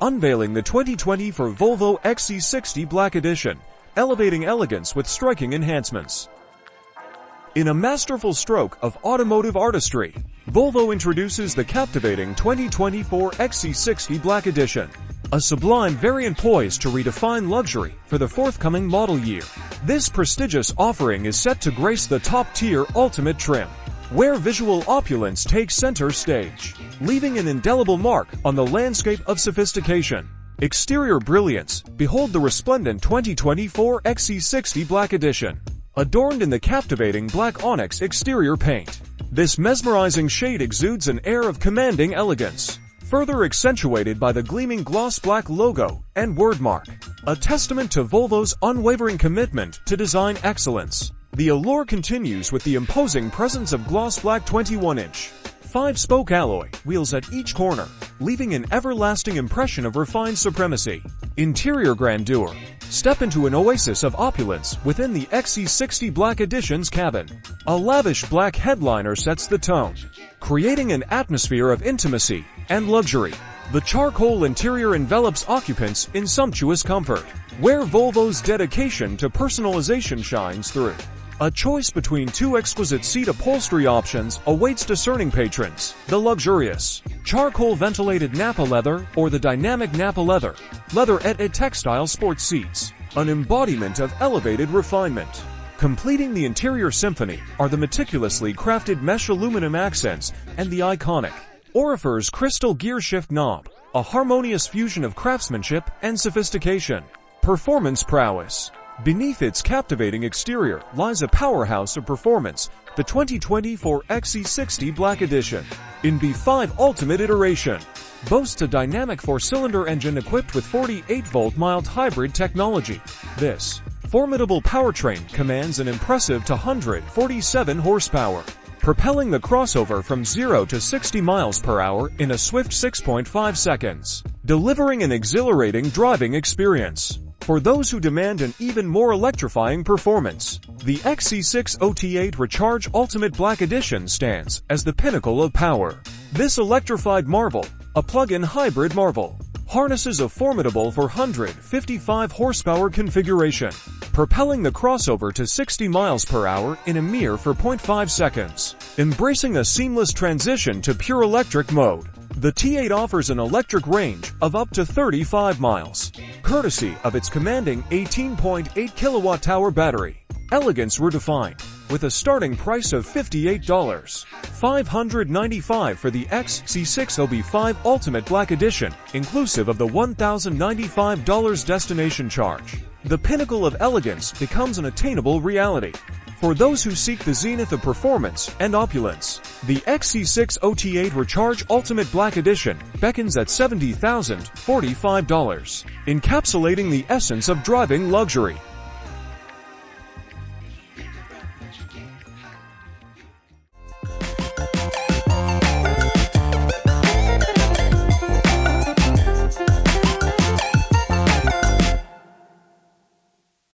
unveiling the 2024 Volvo Xc60 Black Edition, elevating elegance with striking enhancements. In a masterful stroke of automotive artistry, Volvo introduces the captivating 2024 Xc60 Black Edition, a sublime variant poised to redefine luxury for the forthcoming model year. This prestigious offering is set to grace the top-tier ultimate trim, where visual opulence takes center stage, leaving an indelible mark on the landscape of sophistication. Exterior brilliance: behold the resplendent 2024 Xc60 Black Edition, adorned in the captivating black onyx exterior paint. This mesmerizing shade exudes an air of commanding elegance, further accentuated by the gleaming gloss black logo and wordmark, a testament to Volvo's unwavering commitment to design excellence. The allure continues with the imposing presence of gloss black 21-inch, 5-spoke alloy wheels at each corner, leaving an everlasting impression of refined supremacy. Interior grandeur: step into an oasis of opulence within the Xc60 Black Edition's cabin. A lavish black headliner sets the tone, creating an atmosphere of intimacy and luxury. The charcoal interior envelops occupants in sumptuous comfort, where Volvo's dedication to personalization shines through. A choice between two exquisite seat upholstery options awaits discerning patrons: the luxurious charcoal ventilated Nappa leather or the dynamic Nappa leather et textile sports seats, an embodiment of elevated refinement. Completing the interior symphony are the meticulously crafted mesh aluminum accents and the iconic Orifice crystal gear shift knob, a harmonious fusion of craftsmanship and sophistication. Performance prowess: beneath its captivating exterior lies a powerhouse of performance, the 2024 Xc60 Black Edition, in B5 Ultimate iteration, boasts a dynamic 4-cylinder engine equipped with 48-volt mild hybrid technology. This formidable powertrain commands an impressive 247 horsepower, propelling the crossover from 0 to 60 miles per hour in a swift 6.5 seconds, delivering an exhilarating driving experience. For those who demand an even more electrifying performance, the XC60 Recharge Ultimate Black Edition stands as the pinnacle of power. This electrified marvel, a plug-in hybrid marvel, harnesses a formidable 455 horsepower configuration, propelling the crossover to 60 miles per hour in a mere 4.5 seconds, embracing a seamless transition to pure electric mode. The T8 offers an electric range of up to 35 miles, courtesy of its commanding 18.8 kilowatt-hour battery. Elegance redefined, with a starting price of $58,595 for the Xc60B5 Ultimate Black Edition, inclusive of the $1,095 destination charge. The pinnacle of elegance becomes an attainable reality for those who seek the zenith of performance and opulence. The Xc60 Recharge Ultimate Black Edition beckons at $70,045, encapsulating the essence of driving luxury.